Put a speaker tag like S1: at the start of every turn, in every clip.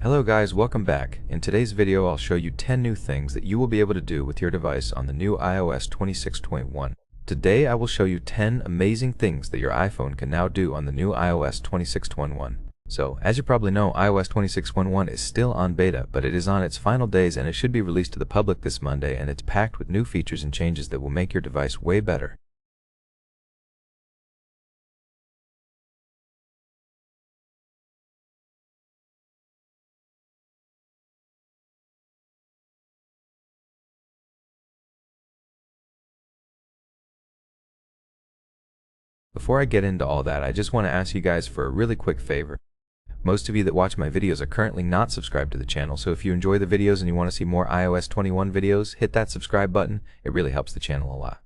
S1: Hello guys, welcome back. In today's video I'll show you 10 new things that you will be able to do with your device on the new iOS 26.1. Today I will show you 10 amazing things that your iPhone can now do on the new iOS 26.1. So, as you probably know, iOS 26.1 is still on beta, but it is on its final days and it should be released to the public this Monday, and it's packed with new features and changes that will make your device way better. Before I get into all that, I just want to ask you guys for a really quick favor. Most of you that watch my videos are currently not subscribed to the channel, so if you enjoy the videos and you want to see more iOS 21 videos, hit that subscribe button. It really helps the channel a lot.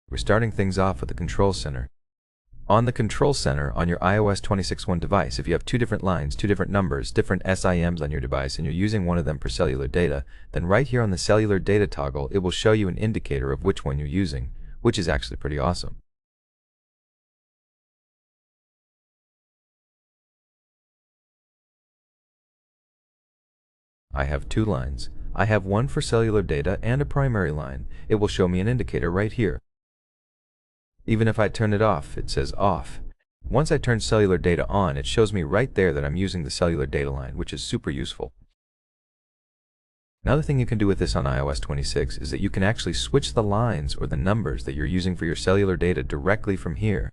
S1: We're starting things off with the Control Center. On the Control Center on your iOS 26.1 device, if you have two different lines, two different numbers, different SIMs on your device, and you're using one of them for cellular data, then right here on the cellular data toggle, it will show you an indicator of which one you're using, which is actually pretty awesome. I have two lines. I have one for cellular data and a primary line. It will show me an indicator right here. Even if I turn it off, it says off. Once I turn cellular data on, it shows me right there that I'm using the cellular data line, which is super useful. Another thing you can do with this on iOS 26 is that you can actually switch the lines or the numbers that you're using for your cellular data directly from here.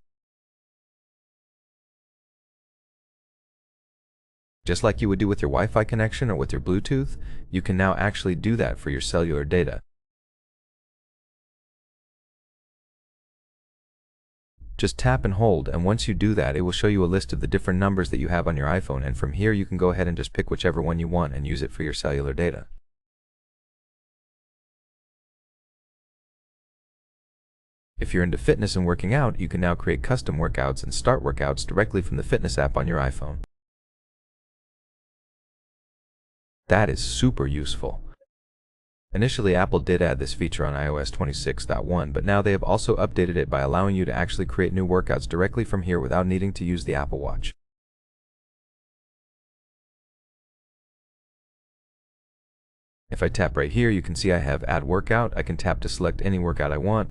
S1: Just like you would do with your Wi-Fi connection or with your Bluetooth, you can now actually do that for your cellular data. Just tap and hold, and once you do that, it will show you a list of the different numbers that you have on your iPhone, and from here you can go ahead and just pick whichever one you want and use it for your cellular data. If you're into fitness and working out, you can now create custom workouts and start workouts directly from the fitness app on your iPhone. That is super useful. Initially, Apple did add this feature on iOS 26.1, but now they have also updated it by allowing you to actually create new workouts directly from here without needing to use the Apple Watch. If I tap right here, you can see I have Add Workout. I can tap to select any workout I want.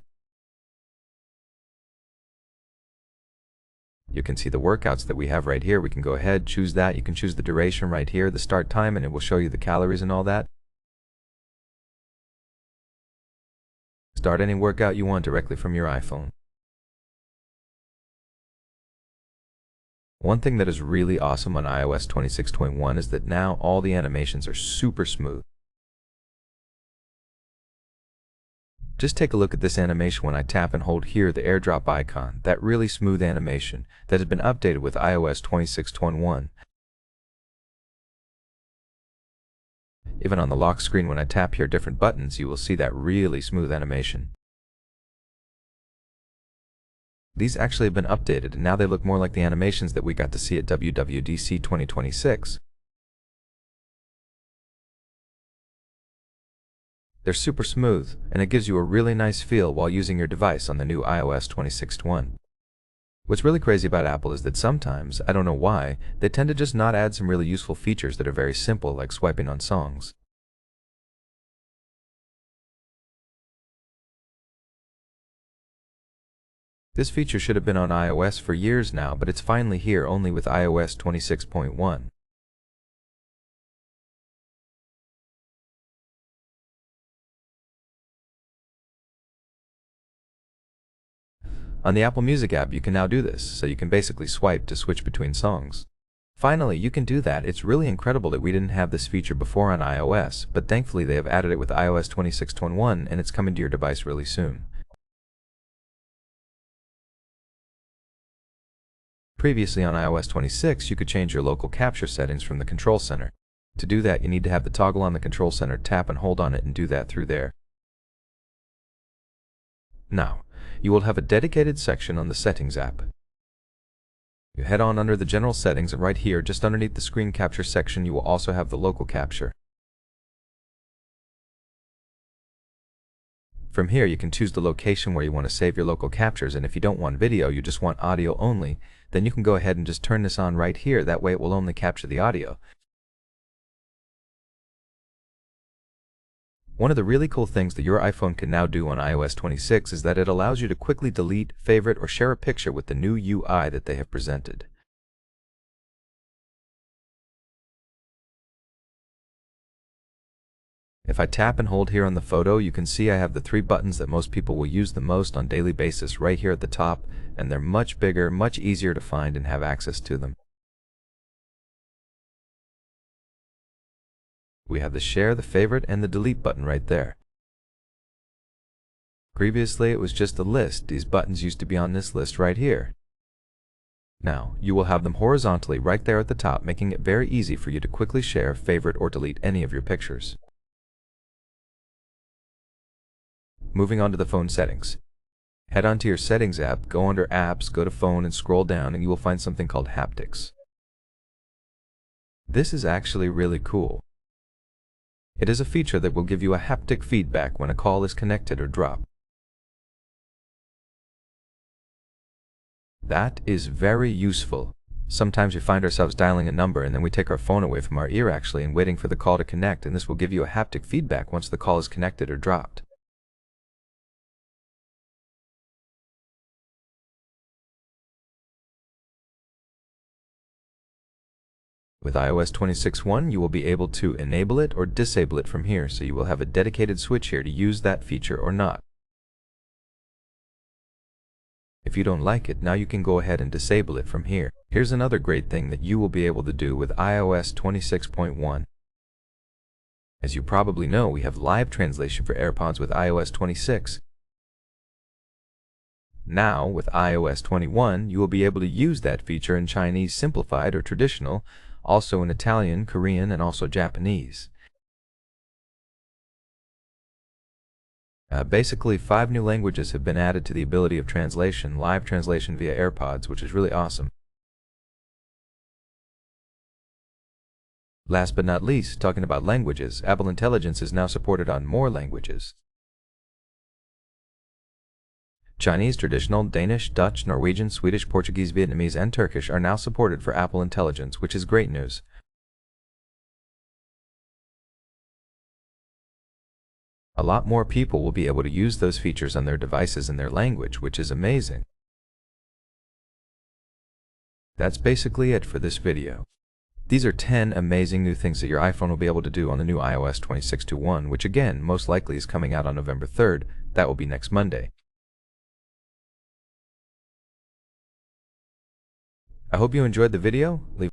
S1: You can see the workouts that we have right here. We can go ahead, choose that. You can choose the duration right here, the start time, and it will show you the calories and all that. Start any workout you want directly from your iPhone. One thing that is really awesome on iOS 26.1 is that now all the animations are super smooth. Just take a look at this animation when I tap and hold here the airdrop icon, that really smooth animation that has been updated with iOS 26.1. Even on the lock screen when I tap here different buttons, you will see that really smooth animation. These actually have been updated, and now they look more like the animations that we got to see at WWDC 2026. They're super smooth, and it gives you a really nice feel while using your device on the new iOS 26.1. What's really crazy about Apple is that sometimes, I don't know why, they tend to just not add some really useful features that are very simple, like swiping on songs. This feature should have been on iOS for years now, but it's finally here only with iOS 26.1. On the Apple Music app, you can now do this, so you can basically swipe to switch between songs. Finally, you can do that. It's really incredible that we didn't have this feature before on iOS, but thankfully they have added it with iOS 26.1, and it's coming to your device really soon. Previously on iOS 26, you could change your local capture settings from the Control Center. To do that, you need to have the toggle on the Control Center, tap and hold on it, and do that through there. Now, you will have a dedicated section on the Settings app. You head on under the General Settings, and right here, just underneath the Screen Capture section, you will also have the Local Capture. From here, you can choose the location where you want to save your local captures, and if you don't want video, you just want audio only, then you can go ahead and just turn this on right here. That way it will only capture the audio. One of the really cool things that your iPhone can now do on iOS 26 is that it allows you to quickly delete, favorite, or share a picture with the new UI that they have presented. If I tap and hold here on the photo, you can see I have the 3 buttons that most people will use the most on a daily basis right here at the top, and they're much bigger, much easier to find and have access to them. We have the share, the favorite, and the delete button right there. Previously, it was just a list. These buttons used to be on this list right here. Now, you will have them horizontally right there at the top, making it very easy for you to quickly share, favorite, or delete any of your pictures. Moving on to the phone settings. Head on to your Settings app, go under Apps, go to Phone, and scroll down, and you will find something called Haptics. This is actually really cool. It is a feature that will give you a haptic feedback when a call is connected or dropped. That is very useful. Sometimes we find ourselves dialing a number and then we take our phone away from our ear and waiting for the call to connect, and this will give you a haptic feedback once the call is connected or dropped. With iOS 26.1, you will be able to enable it or disable it from here, so you will have a dedicated switch here to use that feature or not. If you don't like it, now you can go ahead and disable it from here. Here's another great thing that you will be able to do with iOS 26.1. As you probably know, we have live translation for AirPods with iOS 26. Now, with iOS 21, you will be able to use that feature in Chinese simplified or traditional, also in Italian, Korean, and also Japanese. Basically, 5 new languages have been added to the ability of translation, live translation via AirPods, which is really awesome. Last but not least, talking about languages, Apple Intelligence is now supported on more languages. Chinese, traditional, Danish, Dutch, Norwegian, Swedish, Portuguese, Vietnamese, and Turkish are now supported for Apple Intelligence, which is great news. A lot more people will be able to use those features on their devices in their language, which is amazing. That's basically it for this video. These are 10 amazing new things that your iPhone will be able to do on the new iOS 26.1, which again, most likely is coming out on November 3rd. That will be next Monday. I hope you enjoyed the video. Leave